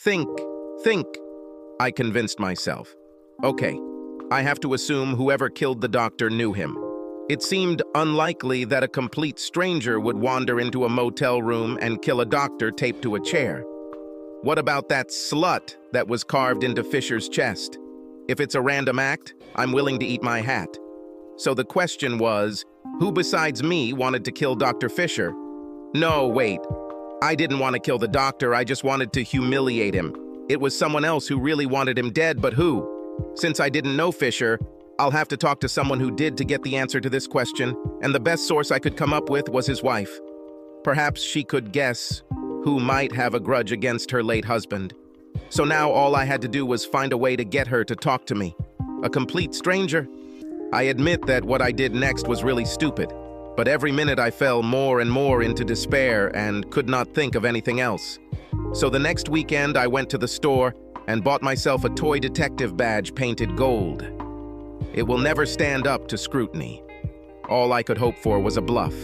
Think, think, I convinced myself. Okay, I have to assume whoever killed the doctor knew him. It seemed unlikely that a complete stranger would wander into a motel room and kill a doctor taped to a chair. What about that slut that was carved into Fisher's chest? If it's a random act, I'm willing to eat my hat. So the question was, who besides me wanted to kill Dr. Fisher? No, wait. I didn't want to kill the doctor, I just wanted to humiliate him. It was someone else who really wanted him dead, but who? Since I didn't know Fisher, I'll have to talk to someone who did to get the answer to this question, and the best source I could come up with was his wife. Perhaps she could guess who might have a grudge against her late husband. So now all I had to do was find a way to get her to talk to me. A complete stranger. I admit that what I did next was really stupid, but every minute I fell more and more into despair and could not think of anything else. So the next weekend I went to the store and bought myself a toy detective badge painted gold. It will never stand up to scrutiny. All I could hope for was a bluff.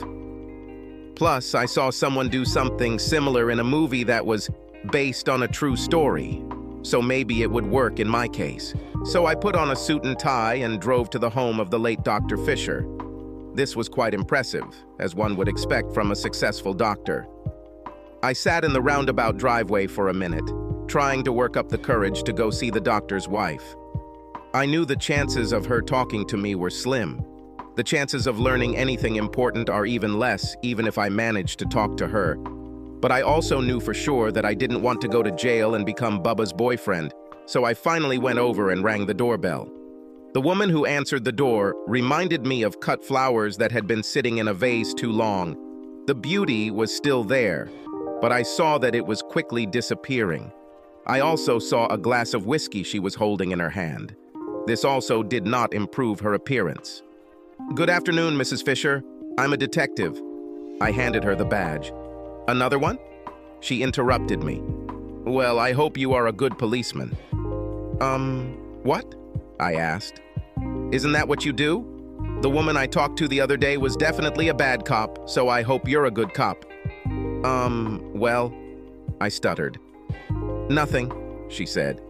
Plus, I saw someone do something similar in a movie that was based on a true story, so maybe it would work in my case. So I put on a suit and tie and drove to the home of the late Dr. Fisher. This was quite impressive, as one would expect from a successful doctor. I sat in the roundabout driveway for a minute, trying to work up the courage to go see the doctor's wife. I knew the chances of her talking to me were slim. The chances of learning anything important are even less, even if I managed to talk to her. But I also knew for sure that I didn't want to go to jail and become Bubba's boyfriend, so I finally went over and rang the doorbell. The woman who answered the door reminded me of cut flowers that had been sitting in a vase too long. The beauty was still there, but I saw that it was quickly disappearing. I also saw a glass of whiskey she was holding in her hand. This also did not improve her appearance. "Good afternoon, Mrs. Fisher. I'm a detective." I handed her the badge. "Another one?" She interrupted me. "Well, I hope you are a good policeman." What?" I asked. "Isn't that what you do? The woman I talked to the other day was definitely a bad cop, so I hope you're a good cop." Well," I stuttered. "Nothing," she said.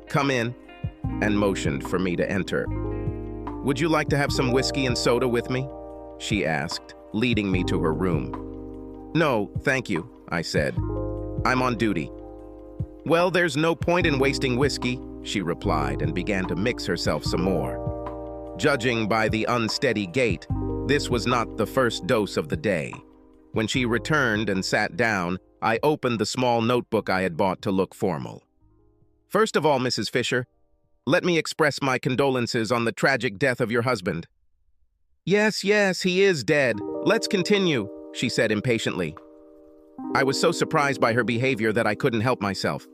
"Come in," and motioned for me to enter. "Would you like to have some whiskey and soda with me?" she asked, leading me to her room. "No, thank you," I said. "I'm on duty." "Well, there's no point in wasting whiskey," she replied and began to mix herself some more. Judging by the unsteady gait, this was not the first dose of the day. When she returned and sat down, I opened the small notebook I had bought to look formal. "First of all, Mrs. Fisher, let me express my condolences on the tragic death of your husband." Yes, he is dead. Let's continue," she said impatiently. I was so surprised by her behavior that I couldn't help myself.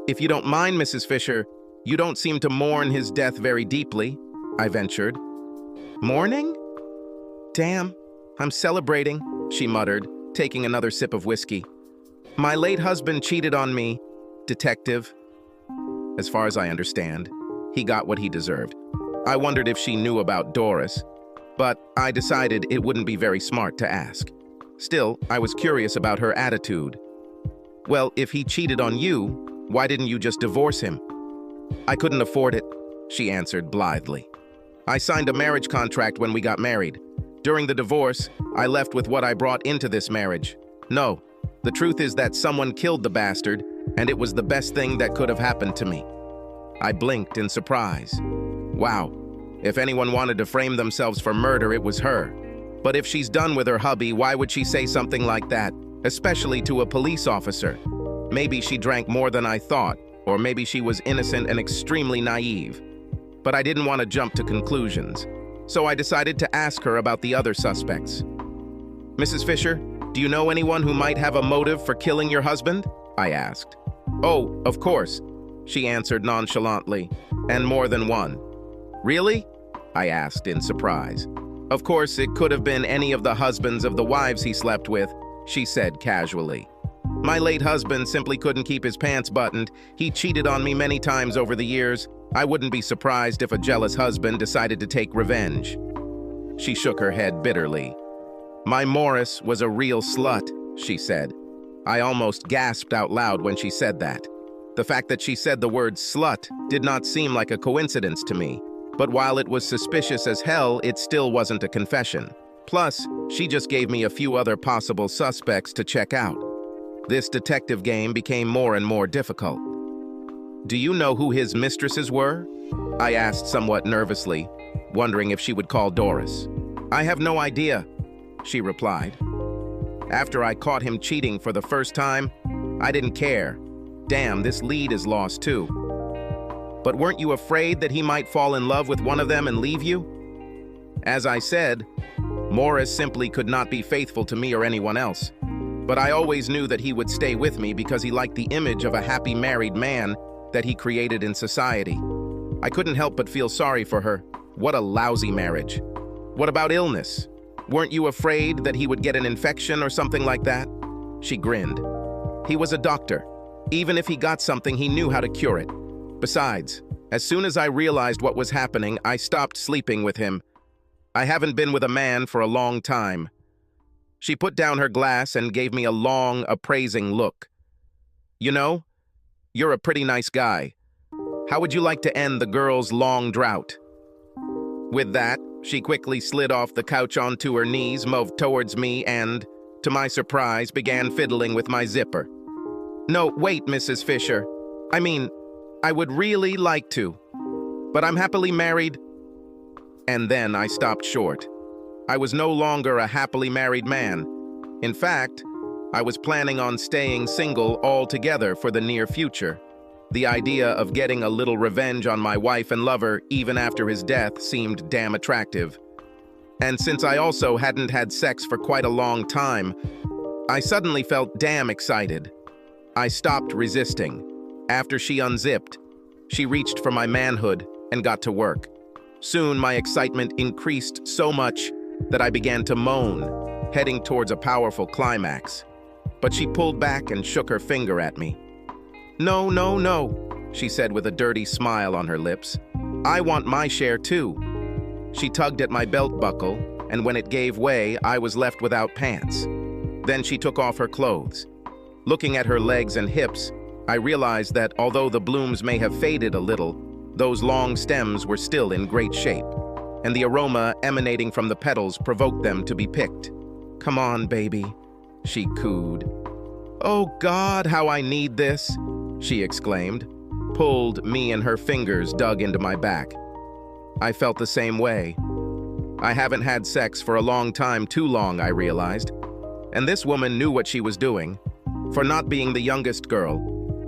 "If you don't mind, Mrs. Fisher, you don't seem to mourn his death very deeply," I ventured. "Mourning? Damn, I'm celebrating," she muttered, taking another sip of whiskey. "My late husband cheated on me, detective." As far as I understand, he got what he deserved. I wondered if she knew about Doris, but I decided it wouldn't be very smart to ask. Still, I was curious about her attitude. "Well, if he cheated on you, why didn't you just divorce him?" "I couldn't afford it," she answered blithely. "I signed a marriage contract when we got married. During the divorce, I left with what I brought into this marriage. No, the truth is that someone killed the bastard, and it was the best thing that could have happened to me." I blinked in surprise. Wow, if anyone wanted to frame themselves for murder, it was her. But if she's done with her hubby, why would she say something like that, especially to a police officer? Maybe she drank more than I thought, or maybe she was innocent and extremely naive. But I didn't want to jump to conclusions, so I decided to ask her about the other suspects. "Mrs. Fisher, do you know anyone who might have a motive for killing your husband?" I asked. "Oh, of course," she answered nonchalantly, "and more than one." "Really?" I asked in surprise. "Of course, it could have been any of the husbands of the wives he slept with," she said casually. "My late husband simply couldn't keep his pants buttoned. He cheated on me many times over the years. I wouldn't be surprised if a jealous husband decided to take revenge." She shook her head bitterly. "My Morris was a real slut," she said. I almost gasped out loud when she said that. The fact that she said the word slut did not seem like a coincidence to me, but while it was suspicious as hell, it still wasn't a confession. Plus, she just gave me a few other possible suspects to check out. This detective game became more and more difficult. "Do you know who his mistresses were?" I asked somewhat nervously, wondering if she would call Doris. "I have no idea," she replied. After I caught him cheating for the first time, I didn't care. Damn, this lead is lost too. "But weren't you afraid that he might fall in love with one of them and leave you?" As I said, Morris simply could not be faithful to me or anyone else. But I always knew that he would stay with me because he liked the image of a happy married man that he created in society. I couldn't help but feel sorry for her. What a lousy marriage. "What about illness? Weren't you afraid that he would get an infection or something like that?" She grinned. "He was a doctor. Even if he got something, he knew how to cure it. Besides, as soon as I realized what was happening, I stopped sleeping with him. I haven't been with a man for a long time." She put down her glass and gave me a long, appraising look. "You know, you're a pretty nice guy. How would you like to end the girl's long drought?" With that, she quickly slid off the couch onto her knees, moved towards me, and, to my surprise, began fiddling with my zipper. "No, wait, Mrs. Fisher. I mean, I would really like to, but I'm happily married." And then I stopped short. I was no longer a happily married man. In fact, I was planning on staying single altogether for the near future. The idea of getting a little revenge on my wife and lover even after his death seemed damn attractive. And since I also hadn't had sex for quite a long time, I suddenly felt damn excited. I stopped resisting. After she unzipped, she reached for my manhood and got to work. Soon my excitement increased so much that I began to moan, heading towards a powerful climax. But she pulled back and shook her finger at me. "No, no, no," she said with a dirty smile on her lips. "I want my share too." She tugged at my belt buckle, and when it gave way, I was left without pants. Then she took off her clothes. Looking at her legs and hips, I realized that although the blooms may have faded a little, those long stems were still in great shape, and the aroma emanating from the petals provoked them to be picked. "Come on, baby," she cooed. "Oh God, how I need this," she exclaimed, pulled me and her fingers dug into my back. I felt the same way. I haven't had sex for a long time, too long, I realized, and this woman knew what she was doing. For not being the youngest girl,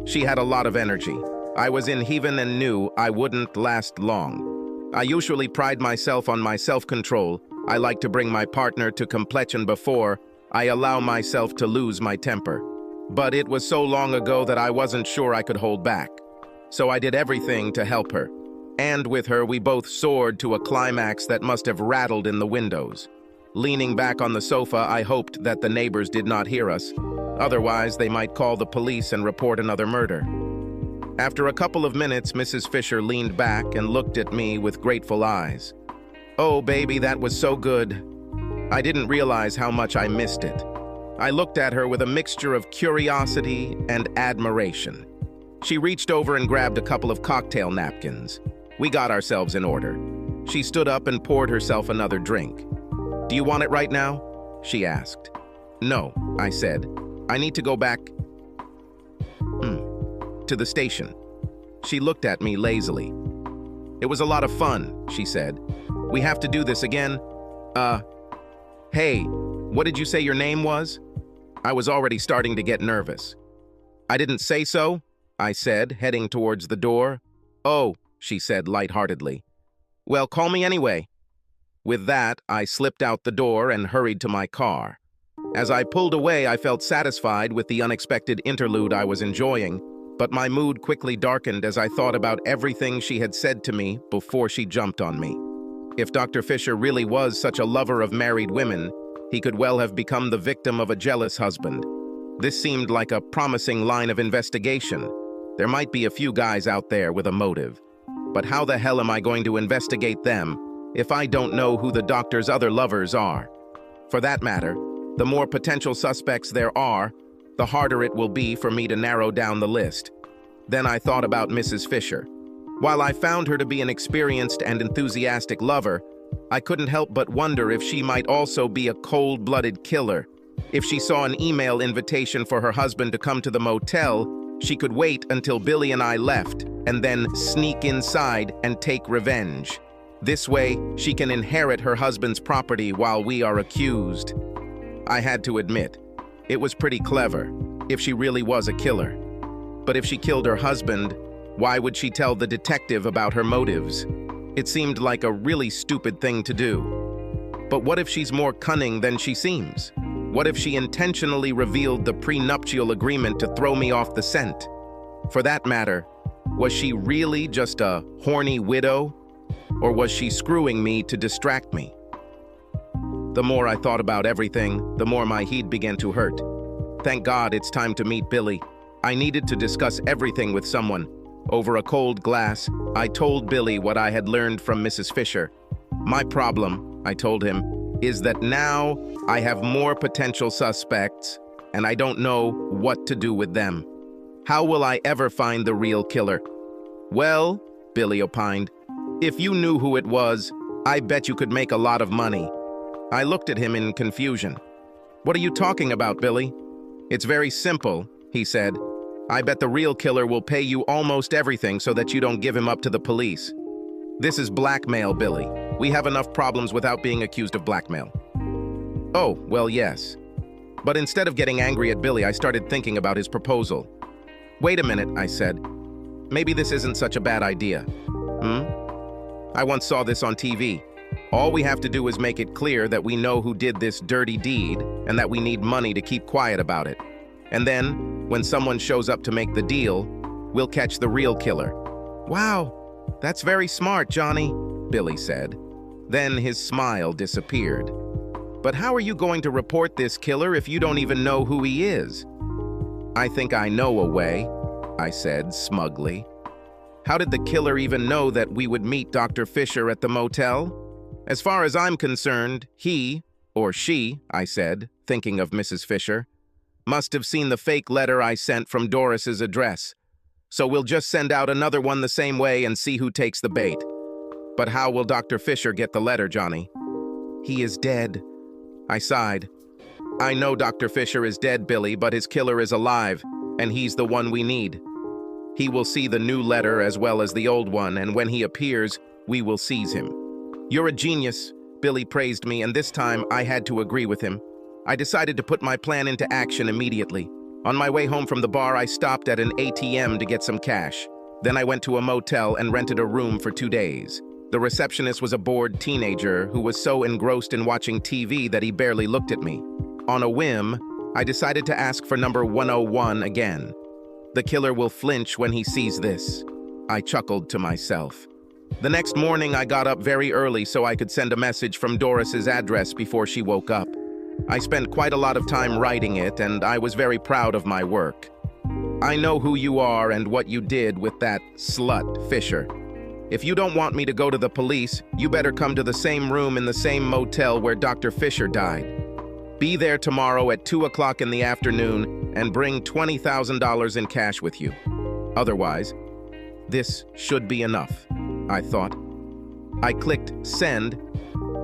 she had a lot of energy. I was in heaven and knew I wouldn't last long. I usually pride myself on my self-control. I like to bring my partner to completion before I allow myself to lose my temper. But it was so long ago that I wasn't sure I could hold back. So I did everything to help her. And with her, we both soared to a climax that must have rattled in the windows. Leaning back on the sofa, I hoped that the neighbors did not hear us. Otherwise, they might call the police and report another murder. After a couple of minutes, Mrs. Fisher leaned back and looked at me with grateful eyes. "Oh, baby, that was so good." I didn't realize how much I missed it. I looked at her with a mixture of curiosity and admiration. She reached over and grabbed a couple of cocktail napkins. We got ourselves in order. She stood up and poured herself another drink. "Do you want it right now?" she asked. "No," I said. "I need to go back to the station." She looked at me lazily. "It was a lot of fun," she said. "We have to do this again. Hey, what did you say your name was?" I was already starting to get nervous. "I didn't say so," I said, heading towards the door. "Oh," she said lightheartedly. "Well, call me anyway." With that, I slipped out the door and hurried to my car. As I pulled away, I felt satisfied with the unexpected interlude I was enjoying, but my mood quickly darkened as I thought about everything she had said to me before she jumped on me. If Dr. Fisher really was such a lover of married women, he could well have become the victim of a jealous husband. This seemed like a promising line of investigation. There might be a few guys out there with a motive. But how the hell am I going to investigate them if I don't know who the doctor's other lovers are? For that matter, the more potential suspects there are, the harder it will be for me to narrow down the list. Then I thought about Mrs. Fisher. While I found her to be an experienced and enthusiastic lover, I couldn't help but wonder if she might also be a cold-blooded killer. If she saw an email invitation for her husband to come to the motel, she could wait until Billy and I left, and then sneak inside and take revenge. This way, she can inherit her husband's property while we are accused. I had to admit, it was pretty clever, if she really was a killer. But if she killed her husband, why would she tell the detective about her motives? It seemed like a really stupid thing to do. But what if she's more cunning than she seems? What if she intentionally revealed the prenuptial agreement to throw me off the scent? For that matter, was she really just a horny widow? Or was she screwing me to distract me? The more I thought about everything, the more my head began to hurt. Thank God it's time to meet Billy. I needed to discuss everything with someone. Over a cold glass, I told Billy what I had learned from Mrs. Fisher. My problem, I told him, is that now I have more potential suspects, and I don't know what to do with them. How will I ever find the real killer? Well, Billy opined, if you knew who it was, I bet you could make a lot of money. I looked at him in confusion. What are you talking about, Billy? It's very simple, he said. I bet the real killer will pay you almost everything so that you don't give him up to the police. This is blackmail, Billy. We have enough problems without being accused of blackmail. Oh, well, yes. But instead of getting angry at Billy, I started thinking about his proposal. Wait a minute, I said. Maybe this isn't such a bad idea. I once saw this on TV. All we have to do is make it clear that we know who did this dirty deed and that we need money to keep quiet about it. And then, when someone shows up to make the deal, we'll catch the real killer. Wow, that's very smart, Johnny, Billy said. Then his smile disappeared. But how are you going to report this killer if you don't even know who he is? I think I know a way, I said smugly. How did the killer even know that we would meet Dr. Fisher at the motel? As far as I'm concerned, he, or she, I said, thinking of Mrs. Fisher, must have seen the fake letter I sent from Doris's address. So we'll just send out another one the same way and see who takes the bait. But how will Dr. Fisher get the letter, Johnny? He is dead. I sighed. I know Dr. Fisher is dead, Billy, but his killer is alive, and he's the one we need. He will see the new letter as well as the old one, and when he appears, we will seize him. You're a genius, Billy praised me, and this time I had to agree with him. I decided to put my plan into action immediately. On my way home from the bar, I stopped at an ATM to get some cash. Then I went to a motel and rented a room for 2 days. The receptionist was a bored teenager who was so engrossed in watching TV that he barely looked at me. On a whim, I decided to ask for number 101 again. The killer will flinch when he sees this. I chuckled to myself. The next morning, I got up very early so I could send a message from Doris's address before she woke up. I spent quite a lot of time writing it, and I was very proud of my work. I know who you are and what you did with that slut, Fisher. If you don't want me to go to the police, you better come to the same room in the same motel where Dr. Fisher died. Be there tomorrow at 2 o'clock in the afternoon and bring $20,000 in cash with you. Otherwise, this should be enough, I thought. I clicked send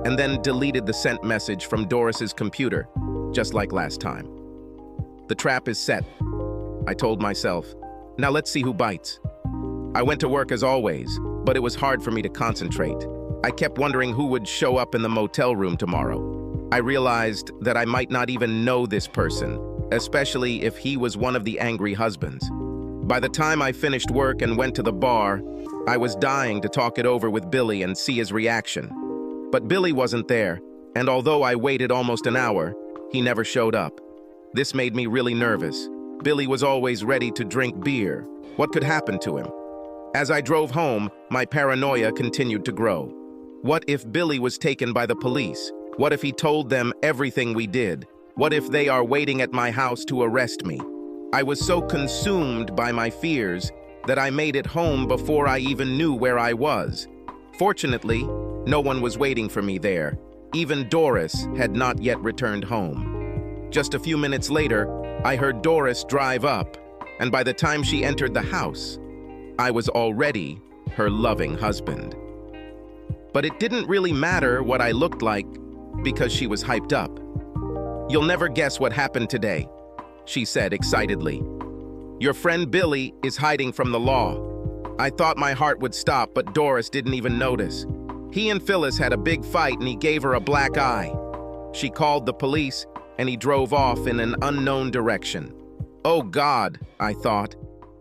and then deleted the sent message from Doris's computer, just like last time. The trap is set, I told myself. Now let's see who bites. I went to work as always, but it was hard for me to concentrate. I kept wondering who would show up in the motel room tomorrow. I realized that I might not even know this person, especially if he was one of the angry husbands. By the time I finished work and went to the bar, I was dying to talk it over with Billy and see his reaction. But Billy wasn't there, and although I waited almost an hour, he never showed up. This made me really nervous. Billy was always ready to drink beer. What could happen to him? As I drove home, my paranoia continued to grow. What if Billy was taken by the police? What if he told them everything we did? What if they are waiting at my house to arrest me? I was so consumed by my fears that I made it home before I even knew where I was. Fortunately, no one was waiting for me there. Even Doris had not yet returned home. Just a few minutes later, I heard Doris drive up. and by the time she entered the house, I was already her loving husband. But it didn't really matter what I looked like because she was hyped up. "You'll never guess what happened today," she said excitedly. "Your friend Billy is hiding from the law." I thought my heart would stop, but Doris didn't even notice. He and Phyllis had a big fight and he gave her a black eye. She called the police and he drove off in an unknown direction. Oh God, I thought.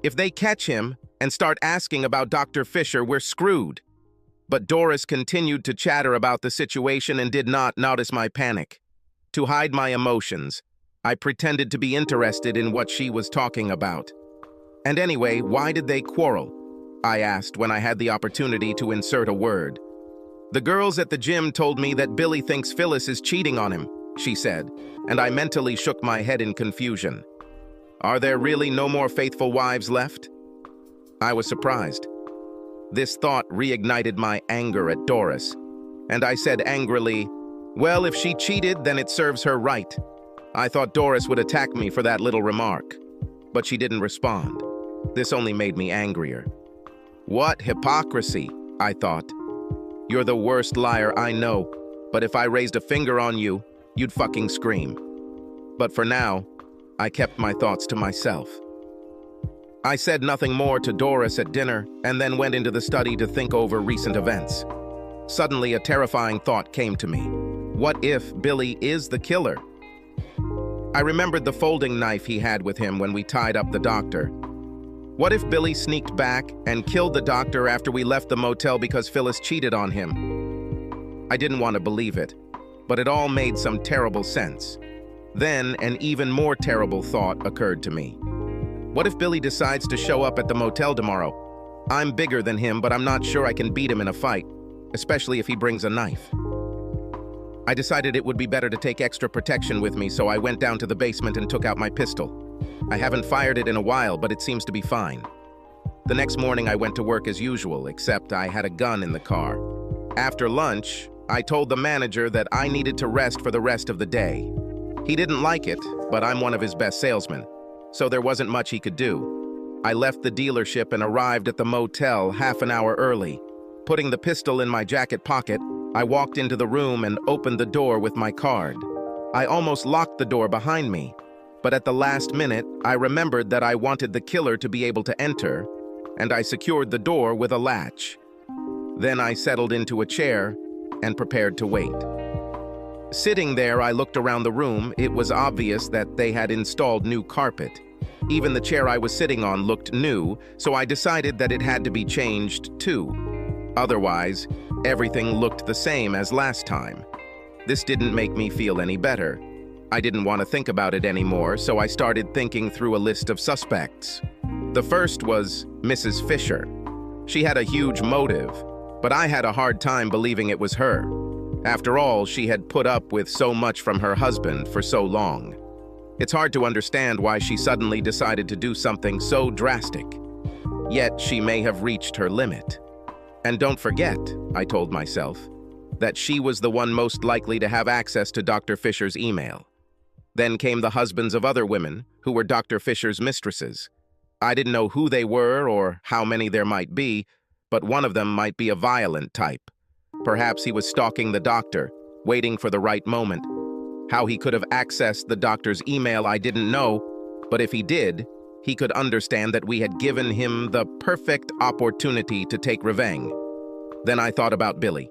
If they catch him and start asking about Dr. Fisher, we're screwed. But Doris continued to chatter about the situation and did not notice my panic. To hide my emotions, I pretended to be interested in what she was talking about. "And anyway, why did they quarrel?" I asked when I had the opportunity to insert a word. "The girls at the gym told me that Billy thinks Phyllis is cheating on him," she said, and I mentally shook my head in confusion. Are there really no more faithful wives left? I was surprised. This thought reignited my anger at Doris, and I said angrily, "Well, if she cheated, then it serves her right." I thought Doris would attack me for that little remark, but she didn't respond. This only made me angrier. What hypocrisy, I thought. You're the worst liar I know, but if I raised a finger on you, you'd fucking scream. But for now, I kept my thoughts to myself. I said nothing more to Doris at dinner and then went into the study to think over recent events. Suddenly, a terrifying thought came to me. What if Billy is the killer? I remembered the folding knife he had with him when we tied up the doctor. What if Billy sneaked back and killed the doctor after we left the motel because Phyllis cheated on him? I didn't want to believe it, but it all made some terrible sense. Then an even more terrible thought occurred to me. What if Billy decides to show up at the motel tomorrow? I'm bigger than him, but I'm not sure I can beat him in a fight, especially if he brings a knife. I decided it would be better to take extra protection with me, so I went down to the basement and took out my pistol. I haven't fired it in a while, but it seems to be fine. The next morning I went to work as usual, except I had a gun in the car. After lunch, I told the manager that I needed to rest for the rest of the day. He didn't like it, but I'm one of his best salesmen, so there wasn't much he could do. I left the dealership and arrived at the motel half an hour early. Putting the pistol in my jacket pocket, I walked into the room and opened the door with my card. I almost locked the door behind me, but at the last minute, I remembered that I wanted the killer to be able to enter, and I secured the door with a latch. Then I settled into a chair and prepared to wait. Sitting there, I looked around the room. It was obvious that they had installed new carpet. Even the chair I was sitting on looked new, so I decided that it had to be changed too. Otherwise, everything looked the same as last time. This didn't make me feel any better. I didn't want to think about it anymore, so I started thinking through a list of suspects. The first was Mrs. Fisher. She had a huge motive, but I had a hard time believing it was her. After all, she had put up with so much from her husband for so long. It's hard to understand why she suddenly decided to do something so drastic. Yet she may have reached her limit. And don't forget, I told myself, that she was the one most likely to have access to Dr. Fisher's email. Then came the husbands of other women who were Dr. Fisher's mistresses. I didn't know who they were or how many there might be, but one of them might be a violent type. Perhaps he was stalking the doctor, waiting for the right moment. How he could have accessed the doctor's email I didn't know, but if he did, he could understand that we had given him the perfect opportunity to take revenge. Then I thought about Billy.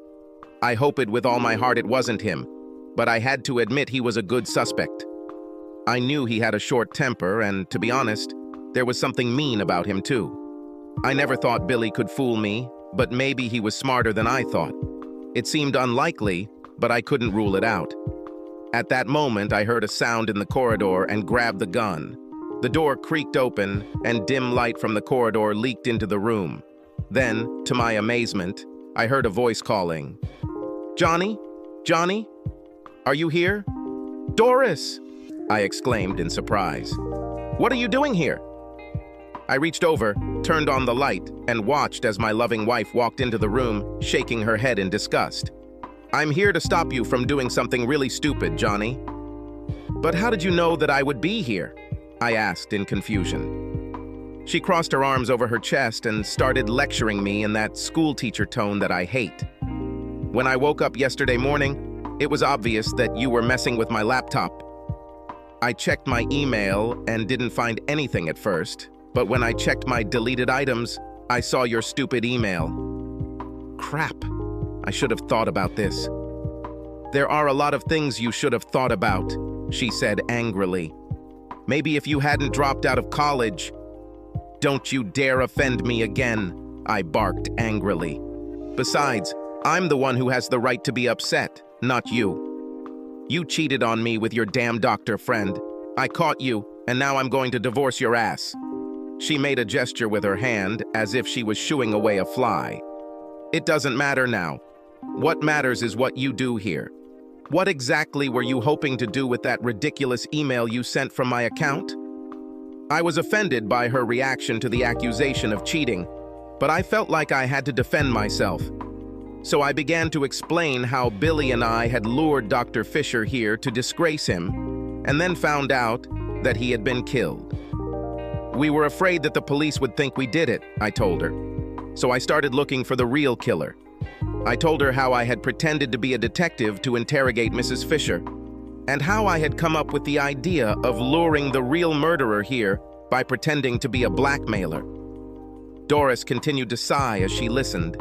I hoped with all my heart it wasn't him, but I had to admit he was a good suspect. I knew he had a short temper, and to be honest, there was something mean about him too. I never thought Billy could fool me, but maybe he was smarter than I thought. It seemed unlikely, but I couldn't rule it out. At that moment, I heard a sound in the corridor and grabbed the gun. The door creaked open, and dim light from the corridor leaked into the room. Then, to my amazement, I heard a voice calling, "Johnny? Johnny? Are you here?" "Doris!" I exclaimed in surprise. "What are you doing here?" I reached over, turned on the light, and watched as my loving wife walked into the room, shaking her head in disgust. "I'm here to stop you from doing something really stupid, Johnny." "But how did you know that I would be here?" I asked in confusion. She crossed her arms over her chest and started lecturing me in that schoolteacher tone that I hate. When I woke up yesterday morning, it was obvious that you were messing with my laptop. I checked my email and didn't find anything at first, but when I checked my deleted items, I saw your stupid email. Crap, I should have thought about this. There are a lot of things you should have thought about, she said angrily. Maybe if you hadn't dropped out of college. Don't you dare offend me again, I barked angrily. Besides, I'm the one who has the right to be upset, not you. You cheated on me with your damn doctor friend. I caught you, and now I'm going to divorce your ass. She made a gesture with her hand as if she was shooing away a fly. It doesn't matter now. What matters is what you do here. What exactly were you hoping to do with that ridiculous email you sent from my account? I was offended by her reaction to the accusation of cheating, but I felt like I had to defend myself. So I began to explain how Billy and I had lured Dr. Fisher here to disgrace him, and then found out that he had been killed. We were afraid that the police would think we did it, I told her. So I started looking for the real killer. I told her how I had pretended to be a detective to interrogate Mrs. Fisher, and how I had come up with the idea of luring the real murderer here by pretending to be a blackmailer. Doris continued to sigh as she listened.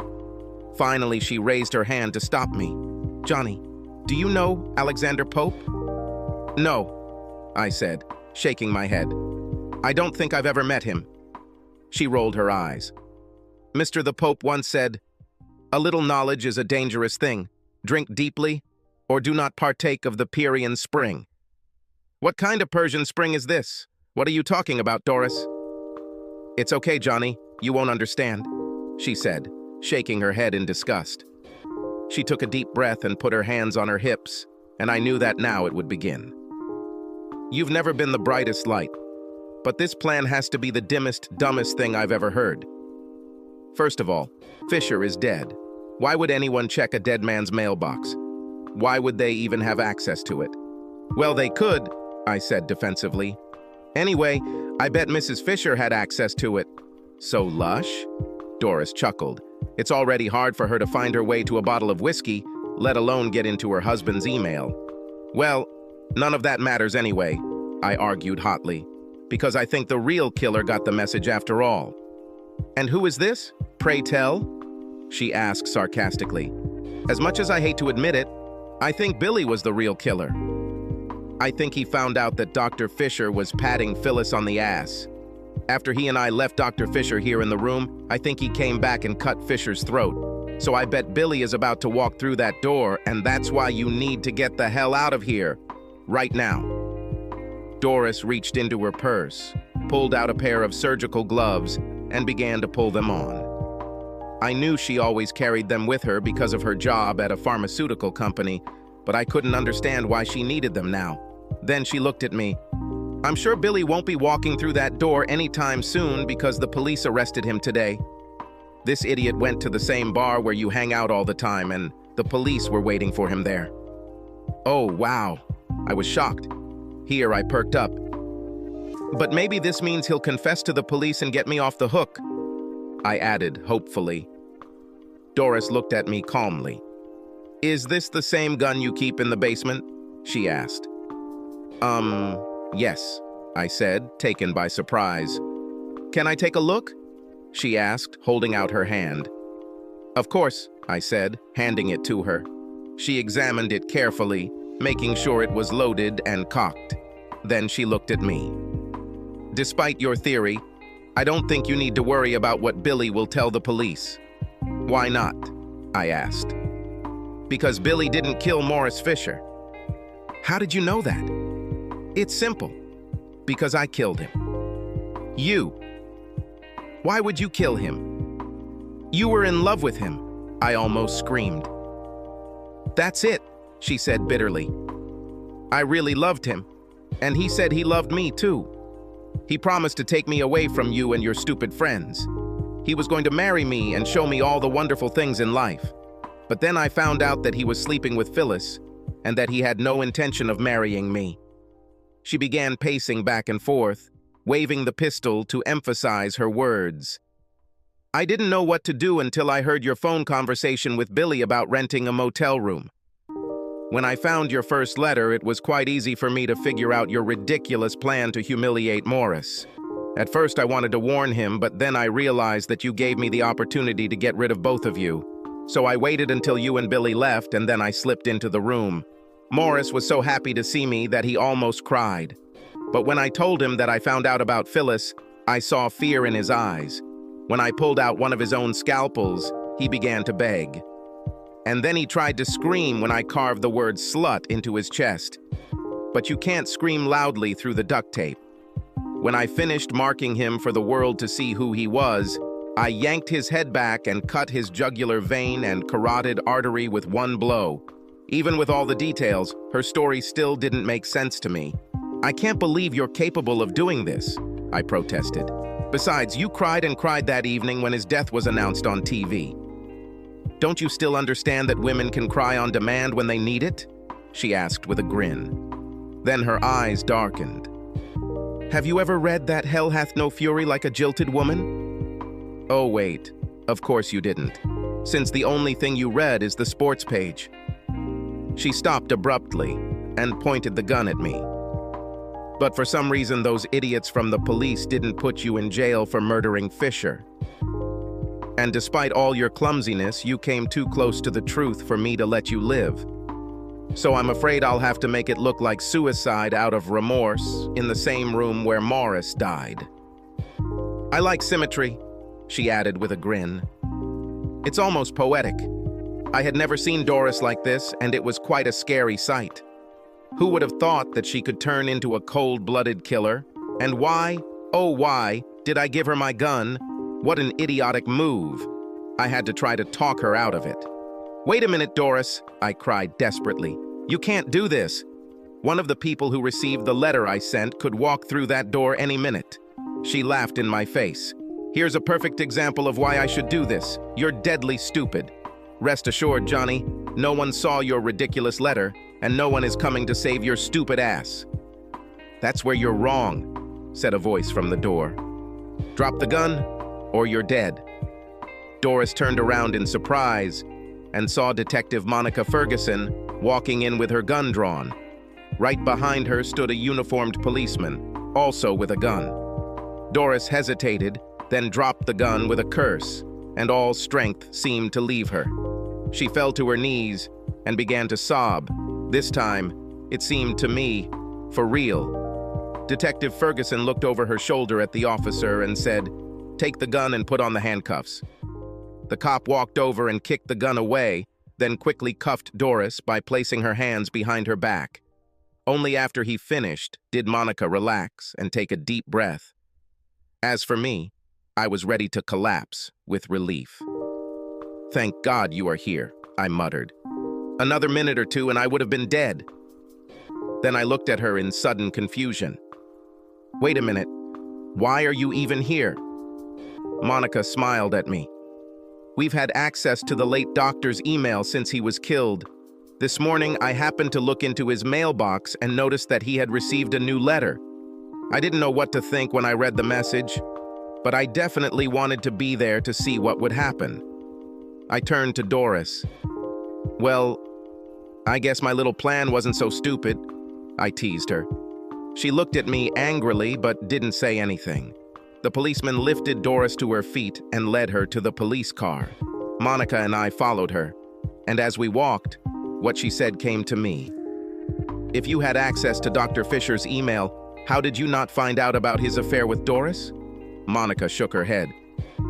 Finally, she raised her hand to stop me. Johnny, do you know Alexander Pope? No, I said, shaking my head. I don't think I've ever met him. She rolled her eyes. Mr. the Pope once said, "A little knowledge is a dangerous thing. Drink deeply, or do not partake of the Pierian spring." What kind of Persian spring is this? What are you talking about, Doris? It's okay, Johnny. You won't understand, she said, shaking her head in disgust. She took a deep breath and put her hands on her hips, and I knew that now it would begin. You've never been the brightest light, but this plan has to be the dimmest, dumbest thing I've ever heard. First of all, Fisher is dead. Why would anyone check a dead man's mailbox? Why would they even have access to it? Well, they could, I said defensively. Anyway, I bet Mrs. Fisher had access to it. So lush? Doris chuckled. It's already hard for her to find her way to a bottle of whiskey, let alone get into her husband's email. Well, none of that matters anyway, I argued hotly, because I think the real killer got the message after all. And who is this, pray tell? She asked sarcastically. As much as I hate to admit it, I think Billy was the real killer. I think he found out that Dr. Fisher was patting Phyllis on the ass. After he and I left Dr. Fisher here in the room, I think he came back and cut Fisher's throat. So I bet Billy is about to walk through that door, and that's why you need to get the hell out of here, right now. Doris reached into her purse, pulled out a pair of surgical gloves, and began to pull them on. I knew she always carried them with her because of her job at a pharmaceutical company, but I couldn't understand why she needed them now. Then she looked at me. I'm sure Billy won't be walking through that door anytime soon because the police arrested him today. This idiot went to the same bar where you hang out all the time, and the police were waiting for him there. Oh, wow. I was shocked. Here, I perked up. But maybe this means he'll confess to the police and get me off the hook, I added, hopefully. Doris looked at me calmly. Is this the same gun you keep in the basement? She asked. Yes, I said, taken by surprise. Can I take a look? She asked, holding out her hand. Of course, I said, handing it to her. She examined it carefully, making sure it was loaded and cocked. Then she looked at me. Despite your theory, I don't think you need to worry about what Billy will tell the police. Why not? I asked. Because Billy didn't kill Morris Fisher. How did you know that? It's simple. Because I killed him. You. Why would you kill him? You were in love with him, I almost screamed. That's it, she said bitterly. I really loved him, and he said he loved me too. He promised to take me away from you and your stupid friends. He was going to marry me and show me all the wonderful things in life. But then I found out that he was sleeping with Phyllis and that he had no intention of marrying me. She began pacing back and forth, waving the pistol to emphasize her words. I didn't know what to do until I heard your phone conversation with Billy about renting a motel room. When I found your first letter, it was quite easy for me to figure out your ridiculous plan to humiliate Morris. At first, I wanted to warn him, but then I realized that you gave me the opportunity to get rid of both of you. So I waited until you and Billy left, and then I slipped into the room. Morris was so happy to see me that he almost cried. But when I told him that I found out about Phyllis, I saw fear in his eyes. When I pulled out one of his own scalpels, he began to beg. And then he tried to scream when I carved the word slut into his chest. But you can't scream loudly through the duct tape. When I finished marking him for the world to see who he was, I yanked his head back and cut his jugular vein and carotid artery with one blow. Even with all the details, her story still didn't make sense to me. I can't believe you're capable of doing this, I protested. Besides, you cried and cried that evening when his death was announced on TV. Don't you still understand that women can cry on demand when they need it? She asked with a grin. Then her eyes darkened. Have you ever read that hell hath no fury like a jilted woman? Oh wait, of course you didn't, since the only thing you read is the sports page. She stopped abruptly and pointed the gun at me. But for some reason those idiots from the police didn't put you in jail for murdering Fisher. And despite all your clumsiness, you came too close to the truth for me to let you live. So I'm afraid I'll have to make it look like suicide out of remorse in the same room where Morris died. I like symmetry, she added with a grin. It's almost poetic. I had never seen Doris like this, and it was quite a scary sight. Who would have thought that she could turn into a cold-blooded killer? And why, oh why, did I give her my gun? What an idiotic move. I had to try to talk her out of it. Wait a minute, Doris, I cried desperately. You can't do this. One of the people who received the letter I sent could walk through that door any minute. She laughed in my face. Here's a perfect example of why I should do this. You're deadly stupid. Rest assured, Johnny, no one saw your ridiculous letter, and no one is coming to save your stupid ass. That's where you're wrong, said a voice from the door. Drop the gun, or you're dead. Doris turned around in surprise and saw Detective Monica Ferguson walking in with her gun drawn. Right behind her stood a uniformed policeman, also with a gun. Doris hesitated, then dropped the gun with a curse, and all strength seemed to leave her. She fell to her knees and began to sob. This time, it seemed to me, for real. Detective Ferguson looked over her shoulder at the officer and said, "Take the gun and put on the handcuffs." The cop walked over and kicked the gun away, then quickly cuffed Doris by placing her hands behind her back. Only after he finished did Monica relax and take a deep breath. As for me, I was ready to collapse with relief. "Thank God you are here," I muttered. "Another minute or two and I would have been dead." Then I looked at her in sudden confusion. "Wait a minute. Why are you even here?" Monica smiled at me. "We've had access to the late doctor's email since he was killed. This morning, I happened to look into his mailbox and noticed that he had received a new letter. I didn't know what to think when I read the message, but I definitely wanted to be there to see what would happen." I turned to Doris. "Well, I guess my little plan wasn't so stupid," I teased her. She looked at me angrily but didn't say anything. The policeman lifted Doris to her feet and led her to the police car. Monica and I followed her, and as we walked, what she said came to me. "If you had access to Dr. Fisher's email, how did you not find out about his affair with Doris?" Monica shook her head.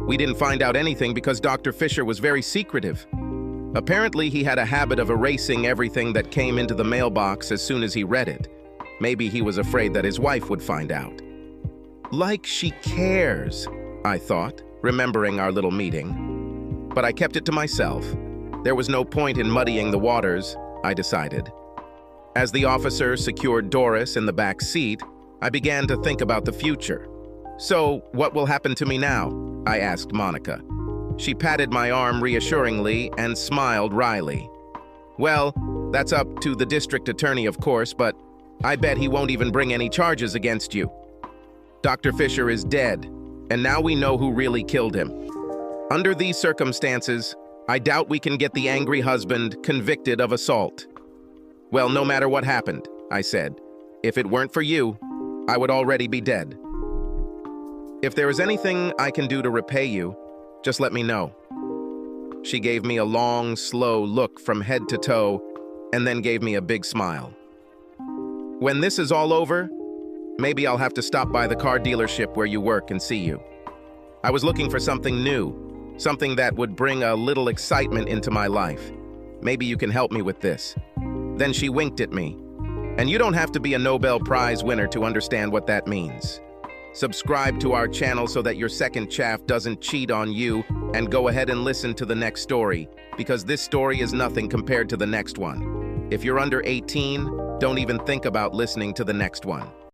"We didn't find out anything because Dr. Fisher was very secretive. Apparently, he had a habit of erasing everything that came into the mailbox as soon as he read it. Maybe he was afraid that his wife would find out." Like she cares, I thought, remembering our little meeting. But I kept it to myself. There was no point in muddying the waters, I decided. As the officer secured Doris in the back seat, I began to think about the future. "So, what will happen to me now?" I asked Monica. She patted my arm reassuringly and smiled wryly. "Well, that's up to the district attorney, of course, but I bet he won't even bring any charges against you." Dr. Fisher is dead, and now we know who really killed him. Under these circumstances, I doubt we can get the angry husband convicted of assault. Well, no matter what happened, I said, if it weren't for you, I would already be dead. If there is anything I can do to repay you, just let me know. She gave me a long, slow look from head to toe, and then gave me a big smile. When this is all over, maybe I'll have to stop by the car dealership where you work and see you. I was looking for something new, something that would bring a little excitement into my life. Maybe you can help me with this. Then she winked at me. And you don't have to be a Nobel Prize winner to understand what that means. Subscribe to our channel so that your second chaff doesn't cheat on you, and go ahead and listen to the next story, because this story is nothing compared to the next one. If you're under 18, don't even think about listening to the next one.